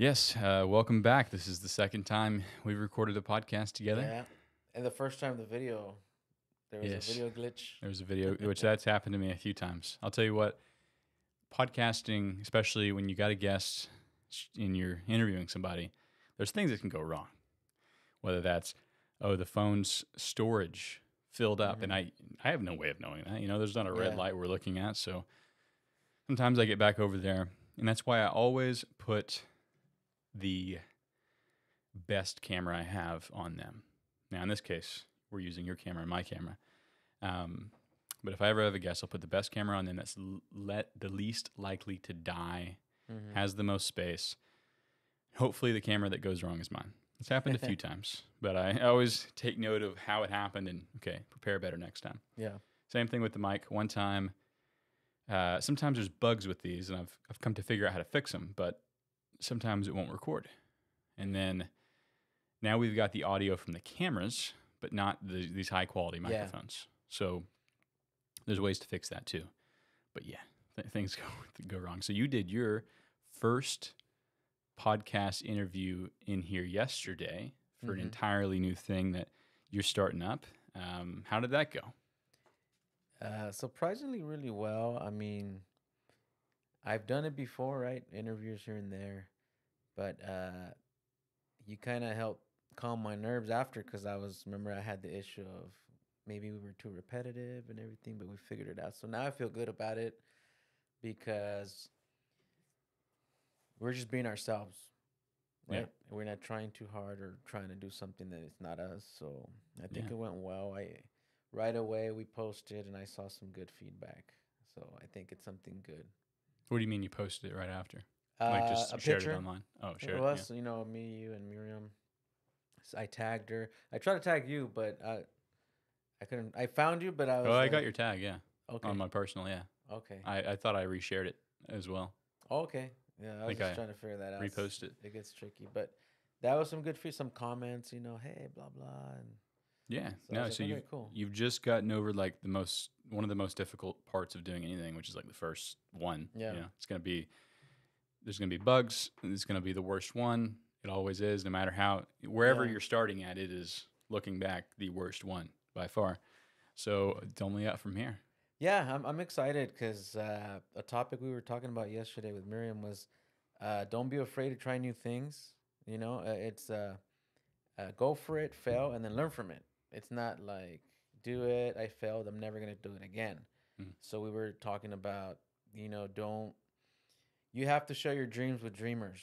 Yes, welcome back. This is the second time we've recorded a podcast together. Yeah. And the first time there was a Yes, video glitch. there was a video, which that's happened to me a few times. I'll tell you what, podcasting, especially when you got a guest and you're interviewing somebody, there's things that can go wrong. Whether that's, oh, the phone's storage filled up, and hmm I have no way of knowing that. There's not a red Yeah. light we're looking at, so sometimes I get back over there, and that's why I always put the best camera I have on them. Now, in this case, we're using your camera and my camera. But if I ever have a guest, I'll put the best camera on them that's the least likely to die, hmm has the most space. Hopefully, the camera that goes wrong is mine. It's happened a few times, but I always take note of how it happened and, okay, prepare better next time. Yeah. Same thing with the mic. One time, sometimes there's bugs with these, and I've come to figure out how to fix them, but sometimes it won't record. And then now we've got the audio from the cameras, but not these high quality Yeah. microphones. So there's ways to fix that too. But yeah, things go wrong. So you did your first podcast interview in here yesterday for an hmm entirely new thing that you're starting up. How did that go? Surprisingly, really well. I mean, I've done it before, right? Interviews here and there, but you kind of helped calm my nerves after because remember, I had the issue of maybe we were too repetitive and everything, but we figured it out. So now I feel good about it because we're just being ourselves, Yeah, right? We're not trying too hard or trying to do something that is not us. So I think yeah. it went well. I right away we posted and I saw some good feedback. So I think it's something good. What do you mean you posted it right after? Like A just shared it picture. online? Oh, It shared it. Yeah. was, me, you, and Miriam. I tagged her. I tried to tag you, but I couldn't. I found you, but I Oh, was I got like, your tag. Yeah, on okay, my personal. Yeah. okay, I thought I reshared it as well. okay. Yeah, I I was think just I trying to figure that out. reposted it. It gets tricky, but that was some good for some comments. Hey, blah blah, and Yeah. so I No, was like, so okay, cool. you've just gotten over like one of the most difficult parts of doing anything, which is like the first one. Yeah, There's gonna be bugs, and it's gonna be the worst one. It always is, no matter wherever yeah. you're starting at, it is looking back the worst one by far. So it's only up from here. Yeah, I'm excited because a topic we were talking about yesterday with Miriam was don't be afraid to try new things. It's go for it, fail, and then learn from it. It's not like do it, I failed, I'm never gonna do it again. Mhm. So we were talking about don't you have to share your dreams with dreamers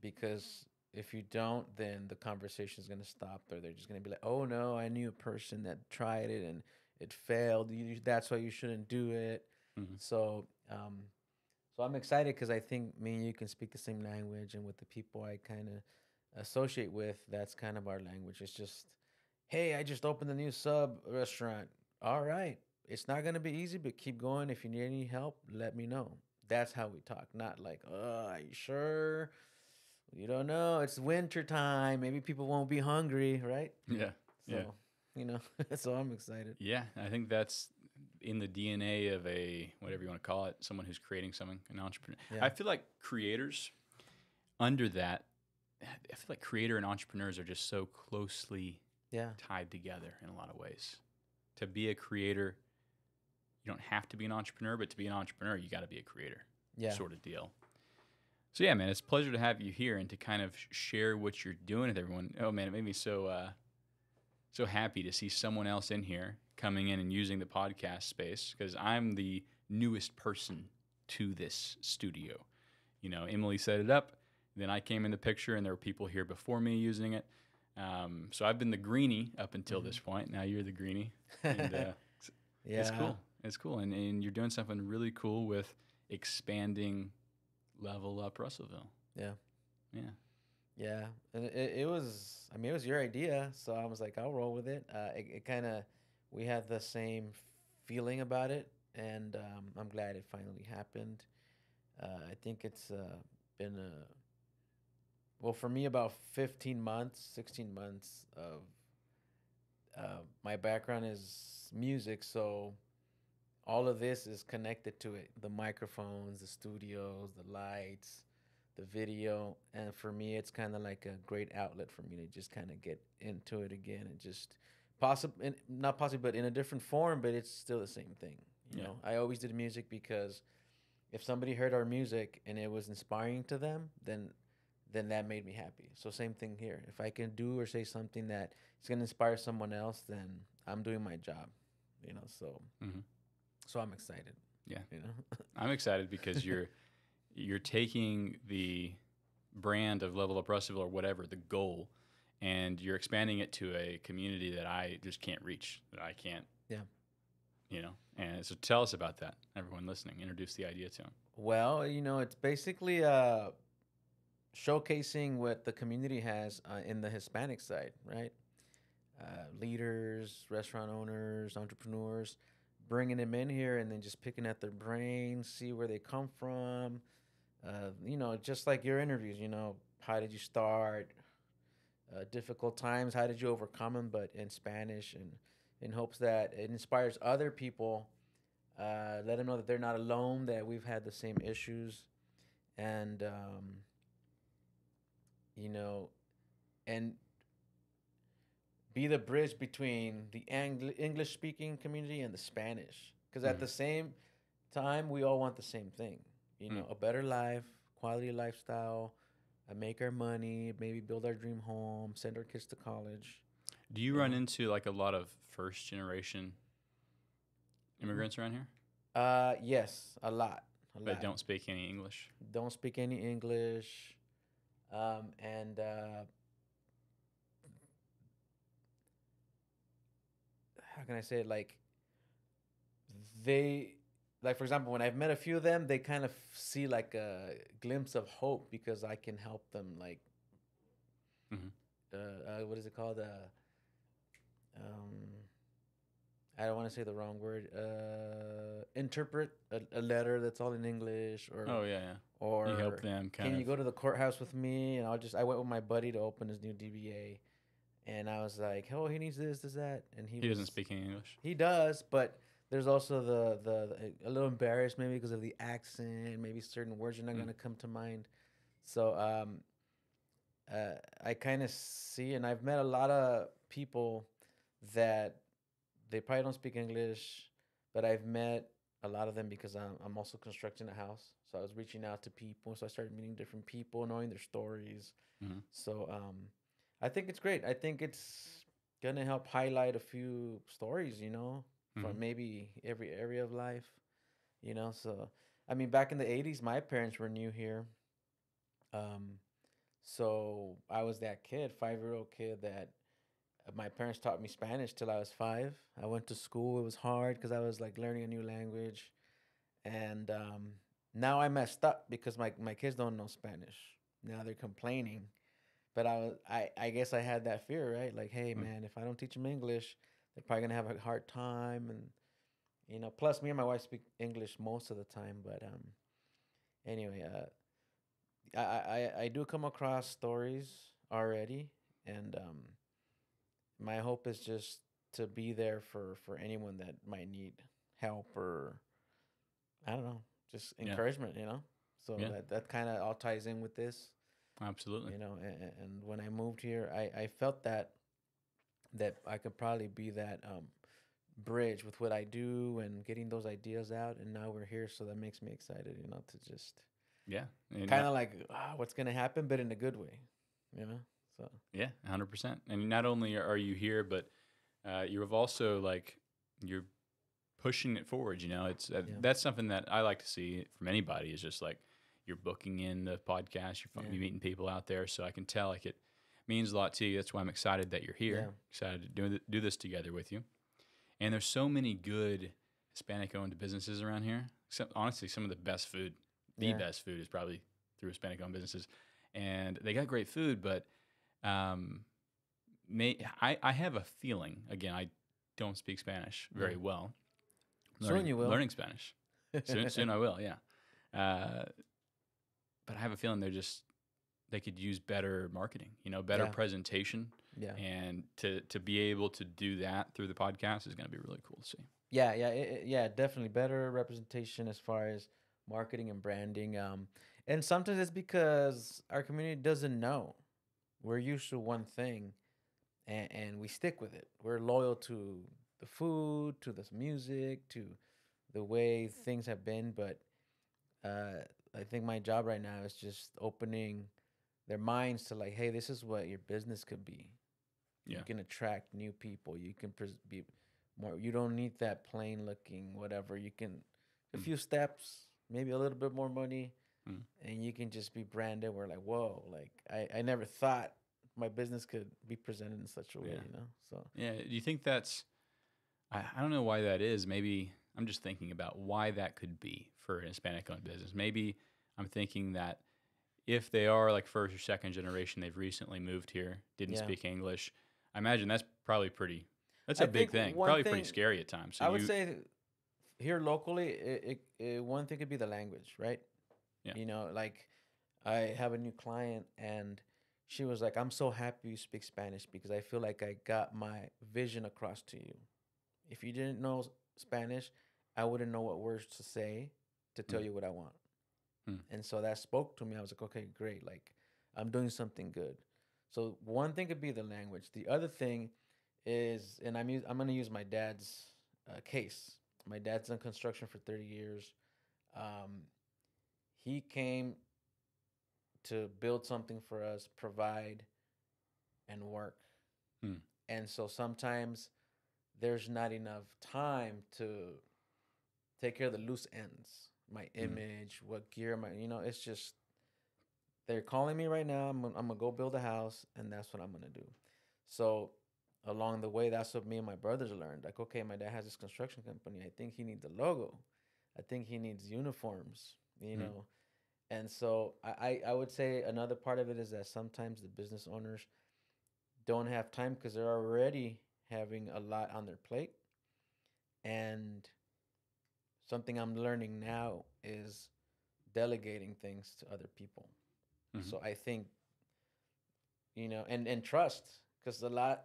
because if you don't, then the conversation is gonna stop, or they're just gonna be like, oh no, I knew a person that tried it and it failed. That's why you shouldn't do it. Mhm. So, so I'm excited because I think me and you can speak the same language, and with the people I kind of associate with, that's kind of our language. It's just, hey, I just opened a new sub restaurant. All right, it's not gonna be easy, but keep going. If you need any help, let me know. That's how we talk. Not like, are you sure? You don't know. It's winter time. Maybe people won't be hungry, right? Yeah. Yeah. So, you know, so I'm excited. Yeah. I think that's in the DNA of a whatever you want to call it, someone who's creating something, an entrepreneur. Yeah. I feel like creators under that, I feel like creator and entrepreneurs are just so closely Yeah. tied together in a lot of ways. To be a creator, you don't have to be an entrepreneur, but to be an entrepreneur, you got to be a creator, Yeah. sort of deal. So yeah, man, it's a pleasure to have you here and to kind of share what you're doing with everyone. Oh man, it made me so happy to see someone else in here coming in and using the podcast space because I'm the newest person to this studio. Emily set it up, then I came in the picture, and there were people here before me using it. So I've been the greenie up until this point. Now you're the greenie, and it's Yeah. cool. It's cool, and you're doing something really cool with expanding LevelUp Russellville. Yeah. Yeah. Yeah. And it was, I mean, it was your idea. So I was like, I'll roll with it. It kind of, we had the same feeling about it. And I'm glad it finally happened. I think it's been, well, for me, about 15 months, 16 months of my background is music. So all of this is connected to it, the microphones, the studios, the lights, the video, and for me, it's kind of like a great outlet for me to just kind of get into it again and just possible, not possible, but in a different form, but it's still the same thing. You Yeah. know, I always did music because if somebody heard our music and it was inspiring to them, then that made me happy. So same thing here. If I can do or say something that is going to inspire someone else, then I'm doing my job. You know, Hmm. so I'm excited. Yeah. You know. I'm excited because you're taking the brand of Level Up Russellville or whatever, the goal, and you're expanding it to a community that I just can't reach, that I can't, Yeah. you know. And so tell us about that, everyone listening. Introduce the idea to them. Well, you know, it's basically showcasing what the community has in the Hispanic side, right? Leaders, restaurant owners, entrepreneurs, bringing them in here and then just picking at their brains, see where they come from. You know, just like your interviews, you know, how did you start? Difficult times, how did you overcome them? But in Spanish, and in hopes that it inspires other people. Let them know that they're not alone, that we've had the same issues, and you know, and be the bridge between the English speaking community and the Spanish. Because at the same time, we all want the same thing. You know, a better life, quality lifestyle, make our money, maybe build our dream home, send our kids to college. Do you run into like a lot of first generation immigrants around here Yes, a lot, a that lot. don't speak any English? Don't speak any English, and how can I say it? Like they, like for example, when I've met a few of them, they kind of see like a glimpse of hope because I can help them. Like, Hmm. what is it called? Um, I don't want to say the wrong word. Interpret a letter that's all in English, Oh yeah, yeah. or You help them kind can you of. go to the courthouse with me? And I went with my buddy to open his new DBA, and I was like, oh, he needs this, that, and He doesn't speak any English. he does, but there's also a little embarrassed maybe because of the accent, maybe certain words are not gonna come to mind. So I kind of see, and I've met a lot of people that they probably don't speak English, but I've met a lot of them because I'm also constructing a house. So I was reaching out to people. So I started meeting different people, knowing their stories. Hmm. So I think it's great. I think it's gonna help highlight a few stories, you know, from Hmm. maybe every area of life, you know. So I mean, back in the '80s, my parents were new here. Um, so I was that kid, 5-year-old kid that my parents taught me Spanish till I was 5. I went to school. It was hard because I was like learning a new language. And now I messed up because my kids don't know Spanish. Now they're complaining. But I guess I had that fear, right? Like, hey man, if I don't teach them English, they're probably gonna have a hard time. And you know, plus me and my wife speak English most of the time. But anyway, I do come across stories already, and my hope is just to be there for anyone that might need help, or I don't know, just Yeah, encouragement, you know. So yeah, that kind of all ties in with this, absolutely. you know. And when I moved here, I felt that I could probably be that bridge with what I do and getting those ideas out. And now we're here, so that makes me excited, you know, to just Yeah, and kind of like what's gonna happen, but in a good way, you know. So yeah, 100%. And not only are you here, but you have also like you're pushing it forward. You know, it's yeah, that's something that I like to see from anybody. Is just like you're booking in the podcast, yeah, you're meeting people out there. So I can tell like it means a lot to you. That's why I'm excited that you're yeah, here. Excited to do this together with you. And there's so many good Hispanic-owned businesses around here. Except honestly, some of the best food, the yeah, best food is probably through Hispanic-owned businesses, and they got great food. But um, I have a feeling. Again, I don't speak Spanish yeah. very well. Soon you will. Learning Spanish. Soon I will. Yeah. But I have a feeling they could use better marketing. You know, better Yeah, presentation, yeah, and to be able to do that through the podcast is going to be really cool to see. yeah. Definitely better representation as far as marketing and branding. And sometimes it's because our community doesn't know. We're used to one thing, and we stick with it. We're loyal to the food, to the music, to the way things have been. But uh, I think my job right now is just opening their minds to like, hey, this is what your business could be. You Yeah. can attract new people. You can be more. You don't need that plain looking whatever. You can a Mm. few steps, maybe a little bit more money, Mm. and you can just be branded. We're like, whoa, like I never thought my business could be presented in such a way, Yeah. you know? So Yeah. Do you think that's, I don't know why that is. Maybe I'm just thinking about why that could be for an Hispanic owned business. Maybe I'm thinking that if they are like first or second generation, they've recently moved here, didn't yeah. speak English. I imagine that's probably pretty, that's I a big think thing, one probably pretty thing scary at times. So I would you, say here locally, one thing could be the language, right? yeah. You know, like I have a new client and she was like, I'm so happy you speak Spanish because I feel like I got my vision across to you. If you didn't know Spanish, I wouldn't know what words to say to tell Mm. you what I want. Mm. And so that spoke to me. I was like, okay, great. Like I'm doing something good. So one thing could be the language. The other thing is, and I'm going to use my dad's case. My dad's done construction for 30 years. Um, he came to build something for us, provide, and work. Mm. And so sometimes there's not enough time to take care of the loose ends. My Mm. image, what gear am I, it's just, they're calling me right now. I'm going to go build a house, and that's what I'm going to do. So along the way, that's what me and my brothers learned. Like, okay, my dad has this construction company. I think he needs a logo. I think he needs uniforms, you Mm. know. And so I would say another part of it is that sometimes the business owners don't have time because they're already having a lot on their plate. And something I'm learning now is delegating things to other people. Mm. So I think, and trust, because a lot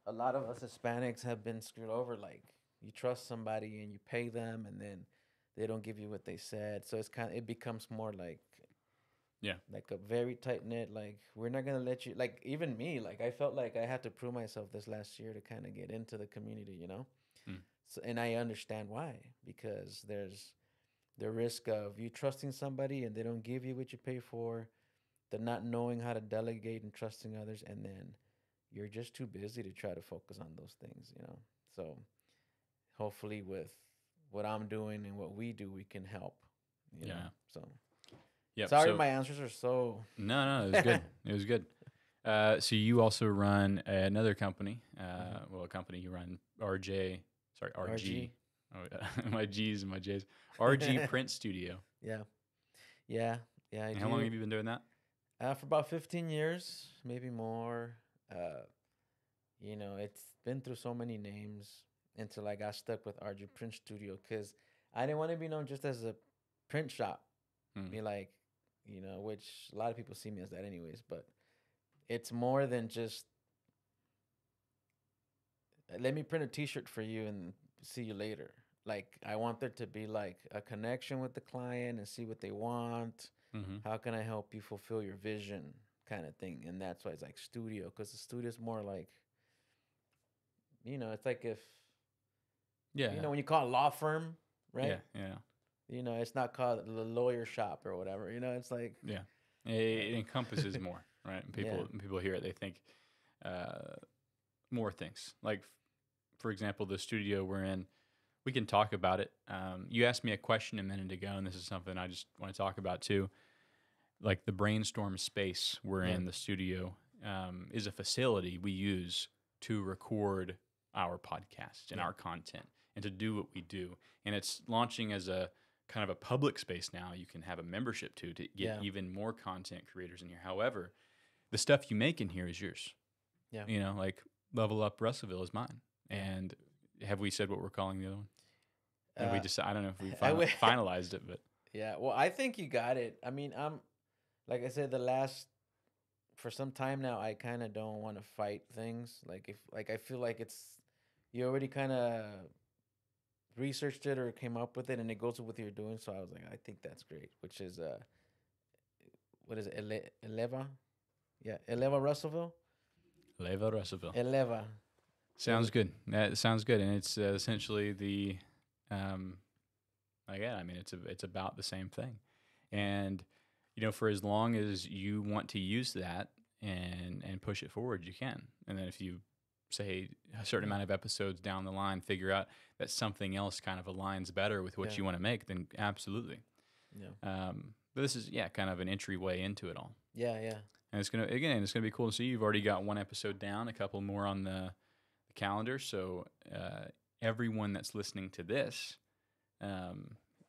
of us Hispanics have been screwed over. Like you trust somebody and you pay them, and then they don't give you what they said. So it becomes more Yeah. like a very tight knit. Like we're not gonna let you. Like even me, like I felt like I had to prove myself this last year to kind of get into the community. Mm. So, and I understand why, because there's the risk of you trusting somebody and they don't give you what you pay for, the not knowing how to delegate and trusting others, and then you're just too busy to try to focus on those things. So hopefully with what I'm doing and what we do, we can help, you know. Yeah. So Yep. sorry So my answers are so no, it was good. It was good. So you also run another company. Well, a company you run, RG. RG. Oh, my G's and my J's. RG Print Studio. Yeah. Yeah. Yeah, I And how long do. have you been doing that? For about 15 years, maybe more. Uh, it's been through so many names until I got stuck with RG Print Studio because I didn't want to be known just as a print shop. Hmm. Be like, which a lot of people see me as that anyways, but it's more than just let me print a t-shirt for you and see you later. Like I want there to be like a connection with the client and see what they want. Mm-hmm. How can I help you fulfill your vision kind of thing? And that's why it's like studio, because the studio is more like, it's like if, Yeah. when you call it law firm, Yeah. right? Yeah. It's not called the lawyer shop or whatever. It's like, Yeah. It encompasses more, right? And yeah, people hear it, they think uh, more things. Like, for example, the studio we're in, we can talk about it. You asked me a question a minute ago, and this is something I just want to talk about too. Like the brainstorm space we're yeah, in, the studio, is a facility we use to record our podcasts and yeah, our content and to do what we do. And it's launching as a kind of a public space now you can have a membership to get yeah, even more content creators in here. However, the stuff you make in here is yours. yeah, Like LevelUp Russellville is mine. yeah. And have we said what we're calling the other one? Have we Uh, just, I don't know if we I w- finalized it, but yeah. Well, I think you got it. I mean, like I said, for some time now, I kind of don't want to fight things. Like I feel like you already kind of researched it or came up with it, and it goes with what you're doing. So I was like, I think that's great, which is what is it? Eleva, yeah, Eleva Russellville, Eleva Russellville. Eleva. Sounds good. That sounds good, and it's essentially the, again, I mean, it's about the same thing, and for as long as you want to use that and push it forward, you can, and then if you say a certain amount of episodes down the line, figure out that something else kind of aligns better with what you want to make, then absolutely. Yeah. But this is kind of an entryway into it all. Yeah, yeah. And it's gonna be cool to see. You've already got one episode down, a couple more on the calendar. So everyone that's listening to this,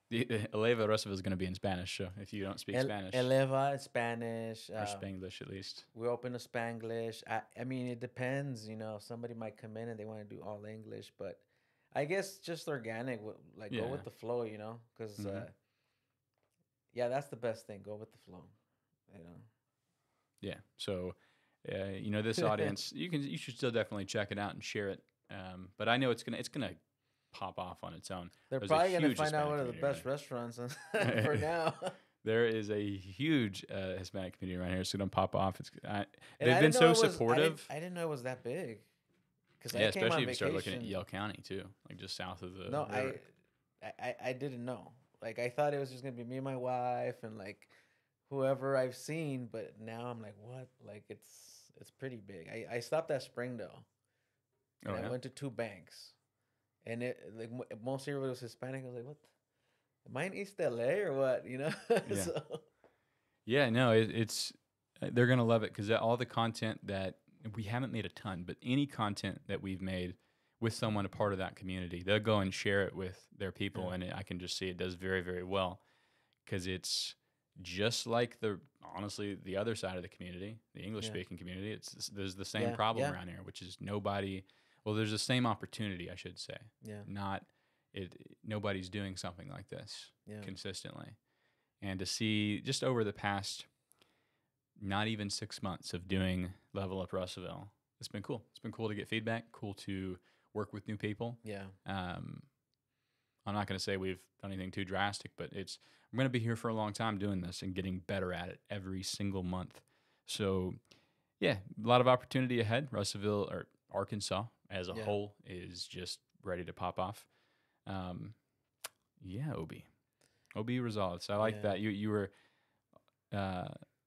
the Eleva Russellville is going to be in Spanish. So if you don't speak Spanish, Eleva Spanish, or Spanglish at least, we open a Spanglish. I mean, it depends. Somebody might come in and they want to do all English, but I guess just organic, go with the flow. Because yeah, that's the best thing. Go with the flow. Yeah. So, this audience, you should still definitely check it out and share it. But I know it's gonna pop off on its own. They're probably gonna find out one of the best restaurants for now. There is a huge Hispanic community around here. It's gonna pop off. They've been so supportive. I didn't know it was that big. Especially if you start looking at Yale County too, like just south of the. No, river. I didn't know. Like I thought it was just gonna be me and my wife and like whoever I've seen, but now I'm like, what? Like it's pretty big. I stopped at Springdale, and I went to 2 banks, and it like most everybody was Hispanic. I was like, what? Am I in East LA or what? Yeah. So. Yeah, no, it's they're gonna love it because all the content that we haven't made a ton, but any content that we've made with someone a part of that community, they'll go and share it with their people, and I can just see it does very, very well because it's just like honestly the other side of the community, the English-speaking community. There's the same problem around here, which is nobody. Well, there's the same opportunity, I should say. Yeah. Nobody's doing something like this consistently, and to see just over the past, not even 6 months of doing Level Up Russellville, it's been cool. It's been cool to get feedback. Cool to work with new people. Yeah. I'm not going to say we've done anything too drastic, but I'm going to be here for a long time doing this and getting better at it every single month. So, yeah, a lot of opportunity ahead. Russellville or Arkansas as a whole is just ready to pop off. Obee Rosales. I like that. You were.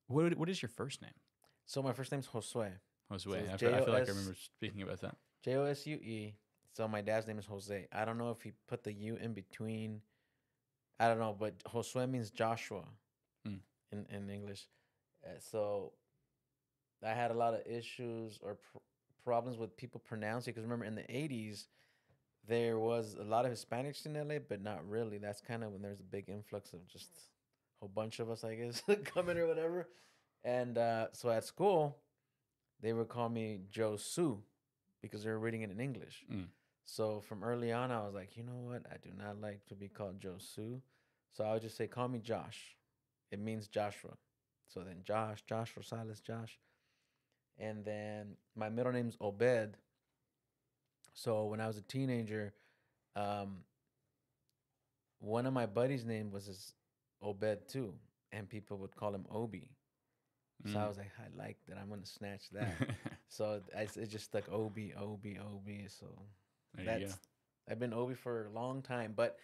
What is your first name? So my first name's Josue. Josue. So I feel like I remember speaking about that. Josue. So my dad's name is Jose. I don't know if he put the U in between. I don't know, but Josue means Joshua in English. So I had a lot of issues or problems with people pronouncing, because remember in the 80s, there was a lot of Hispanics in LA, but not really. That's kind of when there's a big influx of just a whole bunch of us, I guess, coming or whatever. And so at school, they would call me Josu because they were reading it in English. So from early on, I was like, you know what? I do not like to be called Josu. So I would just say, call me Josh. It means Joshua. So then Josh Rosales, Josh. And then my middle name's Obed. So when I was a teenager, one of my buddies' name was Obed too. And people would call him Obee. So I was like, I like that. I'm going to snatch that. So it just stuck Obee. So I've been Obee for a long time, but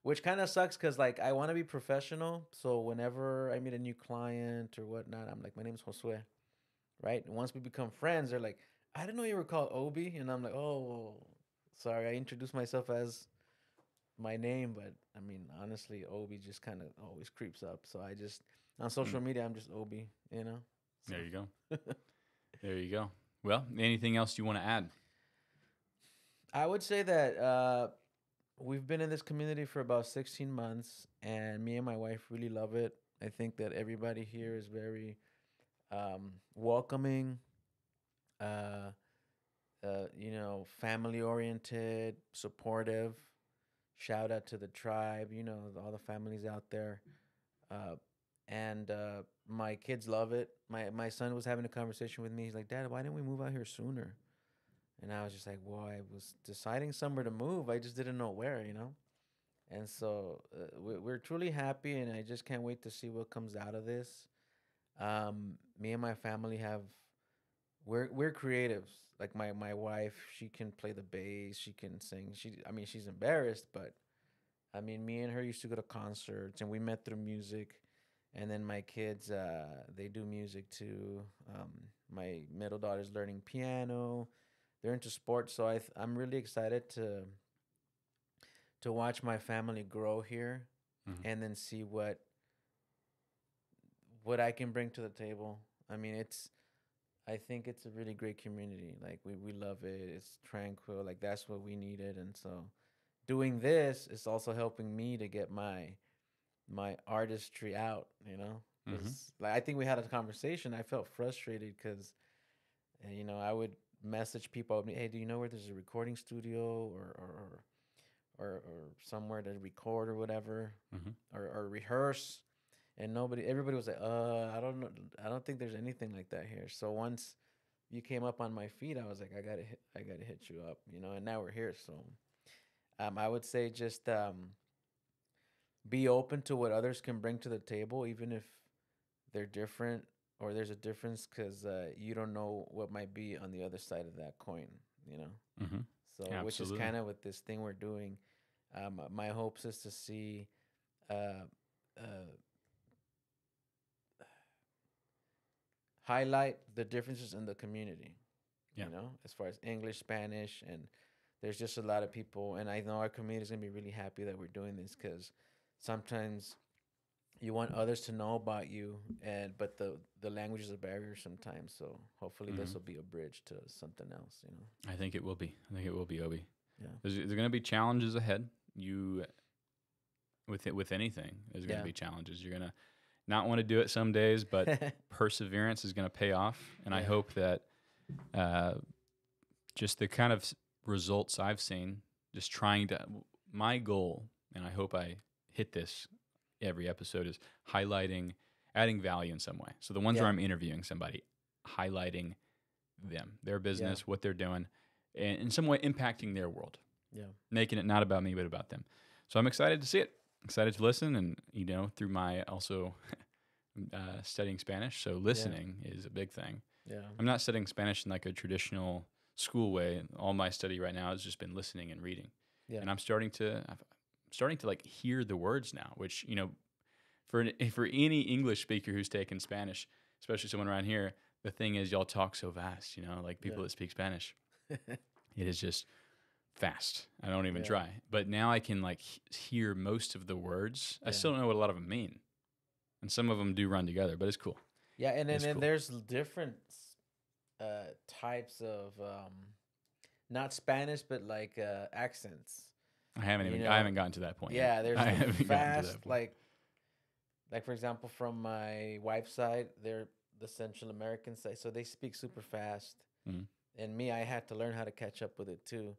which kind of sucks because like I want to be professional. So whenever I meet a new client or whatnot, I'm like, my name's Josue, right? And once we become friends, they're like, I didn't know you were called Obee, and I'm like, oh, sorry, I introduced myself as my name, but I mean honestly, Obee just kind of always creeps up. So I just on social media, I'm just Obee, So. There you go. There you go. Well, anything else you want to add? I would say that we've been in this community for about 16 months, and me and my wife really love it. I think that everybody here is very welcoming, family-oriented, supportive. Shout out to the tribe, all the families out there. And my kids love it. My son was having a conversation with me. He's like, Dad, why didn't we move out here sooner? And I was just like, well, I was deciding somewhere to move. I just didn't know where, And so we're truly happy, and I just can't wait to see what comes out of this. Me and my family have we're creatives. Like my wife, she can play the bass, she can sing. I mean, she's embarrassed, but I mean, me and her used to go to concerts, and we met through music. And then my kids, they do music too. My middle daughter's learning piano. They're into sports, so I'm really excited to watch my family grow here, Mhm. and then see what I can bring to the table. I mean, I think it's a really great community. Like we love it. It's tranquil. Like that's what we needed, and so doing this is also helping me to get my artistry out. You know, Mhm. because like I think we had a conversation. I felt frustrated because I would message people. Hey, do you know where there's a recording studio or somewhere to record or whatever, Mhm. or rehearse? And everybody was like, I don't know, I don't think there's anything like that here. So once you came up on my feed, I was like, I gotta hit you up, and now we're here. So, I would say just be open to what others can bring to the table, even if they're different or there's a difference, because you don't know what might be on the other side of that coin, you know. Mhm. So, which is Absolutely. kind of what this thing we're doing. My hopes is to see uh, uh, highlight the differences in the community, Yeah. as far as English, Spanish, and there's just a lot of people. And I know our community is going to be really happy that we're doing this because sometimes you want others to know about you, but the language is a barrier sometimes. So hopefully this Mhm. will be a bridge to something else. I think it will be. I think it will be, Obie. Yeah. There's going to be challenges ahead. You with anything, there's going to Yeah. be challenges. You're going to not want to do it some days, but perseverance is going to pay off. And I Yeah. hope that uh, just the kind of results I've seen, just trying to, my goal, and I hope I hit this every episode, is highlighting, adding value in some way. So the ones where Yeah. I'm interviewing somebody, highlighting them, their Yeah. business, what they're doing, and in some way impacting their world, Yeah. making it not about me, but about them. So I'm excited to see it, excited to listen. And, through my also studying Spanish. So Yeah. listening is a big thing. Yeah. I'm not studying Spanish in like a traditional school way. All my study right now has just been listening and reading. Yeah. And I'm starting to like hear the words now, which, for any English speaker who's taken Spanish, especially someone around here, the thing is y'all talk so fast, like people Yeah. that speak Spanish. It is just fast. I don't even Yeah. try. But now I can like hear most of the words. I Yeah. still don't know what a lot of them mean. And some of them do run together, but it's cool. Yeah. And then It's cool. there's different types of not Spanish, but like accents. I haven't gotten to that point yet. Yeah, there's I the haven't gotten to fast, that point. like for example, from my wife's side, they're the Central American side, so they speak super fast. Mhm. And me, I had to learn how to catch up with it too.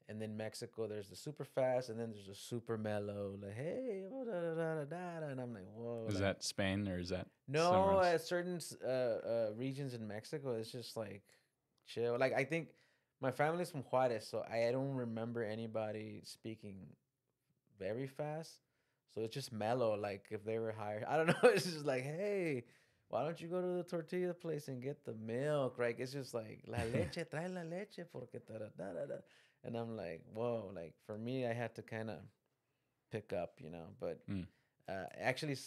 And then Mexico, there's the super fast, and then there's the super mellow, like hey, oh, da, da, da, da, da, and I'm like, whoa, Is like that Spain or is that somewhere no, else? at certain regions in Mexico, it's just like chill. Like I think my family's from Juarez, so I don't remember anybody speaking very fast. So it's just mellow. Like if they were higher, I don't know. It's just like, hey, why don't you go to the tortilla place and get the milk? Right? It's just like la leche, trae la leche, porque da da da da. And I'm like, whoa. Like for me, I had to kind of pick up. But Mm. actually,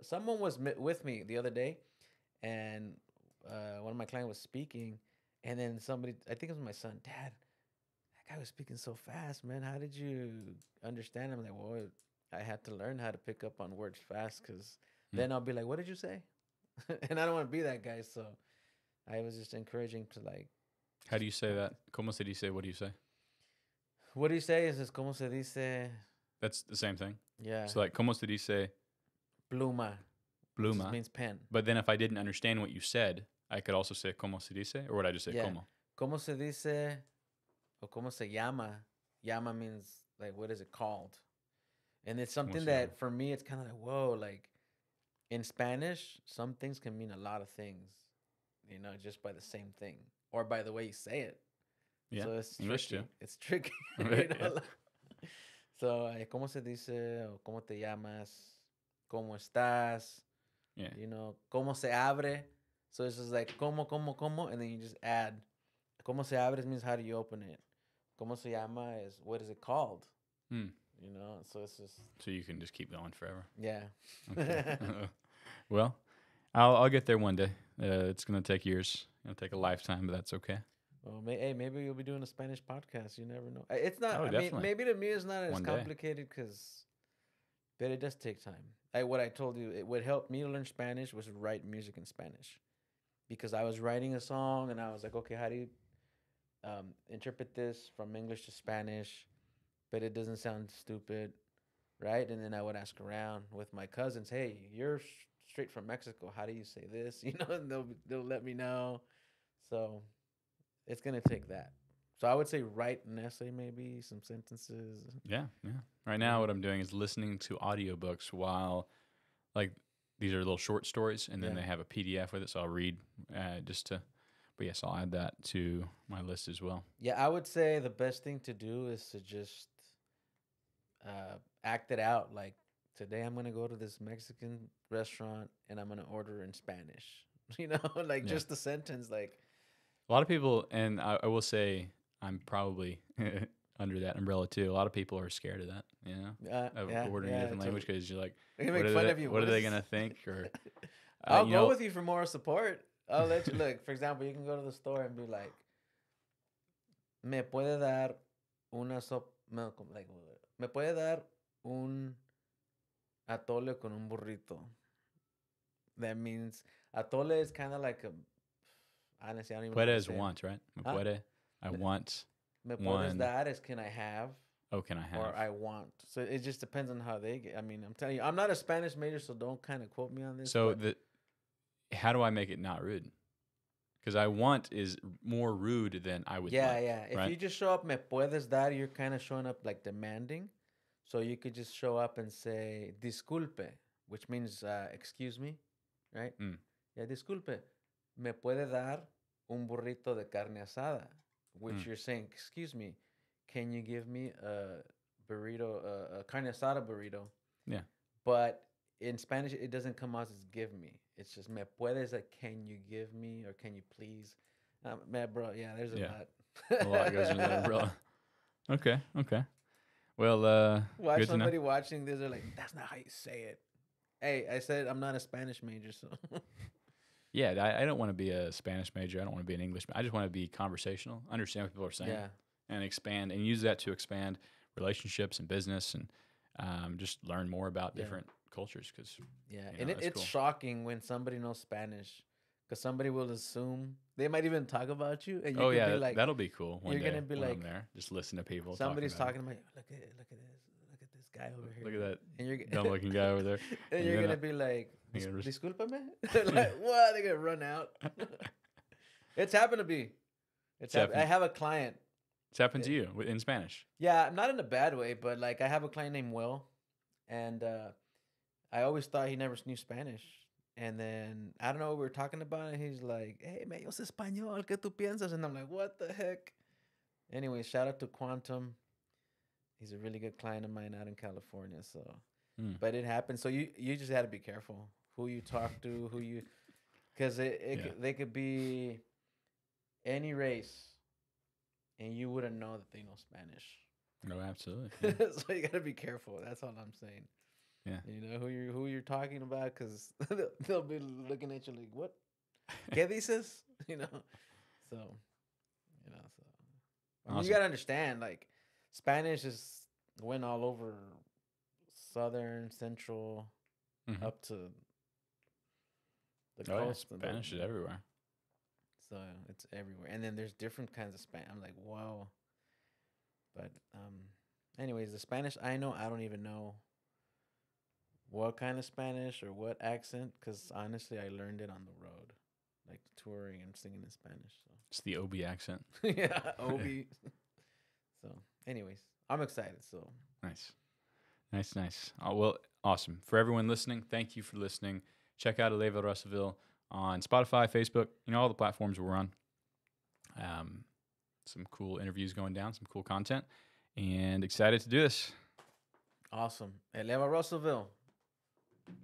someone was with me the other day, and one of my clients was speaking, and then somebody, I think it was my son, Dad, that guy was speaking so fast, man. How did you understand him? Like, well, I had to learn how to pick up on words fast because Mm. then I'll be like, what did you say? And I don't want to be that guy. So I was just encouraging to like, How just do you say that? practice. Como se dice? What do you say? What do you say? Is this como se dice? That's the same thing. Yeah. So like, como se dice Pluma, which just pluma? means pen. But then if I didn't understand what you said, I could also say como se dice, or would I just say Yeah. como? Como se dice o como se llama? Llama means like, what is it called? And it's Como something se llama? that for me, it's kind of like, whoa, like in Spanish, some things can mean a lot of things, just by the same thing or by the way you say it. Yeah, So it's English tricky. too. It's tricky. Right, yeah. So, ¿cómo se dice o cómo te llamas? ¿Cómo estás? Yeah. You know, como se abre. So it's just like como, and then you just add. Como se abre means how do you open it. Como se llama is what is it called? Hmm. You know, so it's just So you can just keep going forever. yeah. Okay. Well, I'll get there one day. It's gonna take years. It'll take a lifetime, but that's okay. Well, hey, maybe you'll be doing a Spanish podcast. You never know. It's not. Oh, I mean, definitely. maybe to me it's not as One day. complicated but it does take time. Like what I told you, it would help me learn Spanish was write music in Spanish, because I was writing a song and I was like, okay, how do you interpret this from English to Spanish, but it doesn't sound stupid, right? And then I would ask around with my cousins, hey, you're straight from Mexico. How do you say this? You know, and they'll let me know. So it's gonna take that. So I would say write an essay, maybe some sentences. Yeah, yeah. Right now, what I'm doing is listening to audiobooks while, like, these are little short stories, and then Yeah. they have a PDF with it, so I'll read just to. But yes, I'll add that to my list as well. Yeah, I would say the best thing to do is to just act it out. Like today, I'm gonna go to this Mexican restaurant and I'm gonna order in Spanish. You know, like Yeah. just the sentence. Like A lot of people, and I will say, I'm probably under that umbrella too. A lot of people are scared of that, you know, of ordering a different language because you're like, they can make fun of you. what are they gonna think? Or I'll you go know, with you for more support. I'll let you look. For example, you can go to the store and be like, "Me puede dar una sopa? Like, me puede dar un atole con un burrito?" That means atole is kind of like a. Honestly, I don't even know puede how to is say it. want, right? Me Huh? puede, I Me, want me puedes one. dar is can I have, Oh, can I have? or I want. So it just depends on how they get. I mean, I'm telling you, I'm not a Spanish major, so don't kind of quote me on this. So But how do I make it not rude? Because I want is more rude than I would yeah, like. yeah. If Right? you just show up, me puedes dar, you're kind of showing up like demanding. So you could just show up and say, disculpe, which means excuse me, right? Mm. Yeah, disculpe, me puede dar un burrito de carne asada, which Mm. you're saying, excuse me, can you give me a burrito, a carne asada burrito? Yeah. But in Spanish, it doesn't come out as give me. It's just me puedes, like, can you give me or can you please? Man, bro, yeah, there's a Yeah. lot. A lot goes into that umbrella. Okay. Okay. Well, Watch good to know. somebody watching this, they're like, that's not how you say it. Hey, I said I'm not a Spanish major, so. Yeah, I don't want to be a Spanish major. I don't want to be an English. I just want to be conversational, understand what people are saying, Yeah. and expand and use that to expand relationships and business and just learn more about Yeah. different cultures. Because Yeah, you and know, that's it's cool. shocking when somebody knows Spanish, because somebody will assume they might even talk about you, and you Oh could yeah, be like, that'll be cool. One you're day gonna be when I'm like, there, just listen to people somebody's talking talking about you. Look at this guy over here. Look at that and you're dumb-looking guy over there. and And you're then gonna be like, you're gonna discúlpame. They're like, what? They're gonna run out. It's happened to be. It's I happened. have a client. It's happened to you in Spanish. Yeah, not in a bad way, but like I have a client named Will, and I always thought he never knew Spanish. And then I don't know what we were talking about, and he's like, "Hey man, yo sé español, ¿qué tú piensas?" And I'm like, "What the heck?" Anyway, shout out to Quantum. He's a really good client of mine out in California. So, but it happens. So you just got to be careful who you talk to, because they could be any race, and you wouldn't know that they know Spanish. No, absolutely. Yeah. So you got to be careful. That's all I'm saying. Yeah. You know who you're talking about, because they'll be looking at you like, what? ¿Qué dices? You know. So, I mean, Awesome. you gotta understand, like, Spanish went all over southern, central, up to the coast. Yeah. Spanish is everywhere. So it's everywhere, and then there's different kinds of Spanish. I'm like, whoa. But anyways, the Spanish I know, I don't even know what kind of Spanish or what accent, because honestly, I learned it on the road, like touring and singing in Spanish. So It's the Obee accent. yeah, Obee. So, anyways, I'm excited. So Nice. Well, awesome. For everyone listening, thank you for listening. Check out Eleva Russellville on Spotify, Facebook, all the platforms we're on. Some cool interviews going down, some cool content, and excited to do this. Awesome. Eleva Russellville.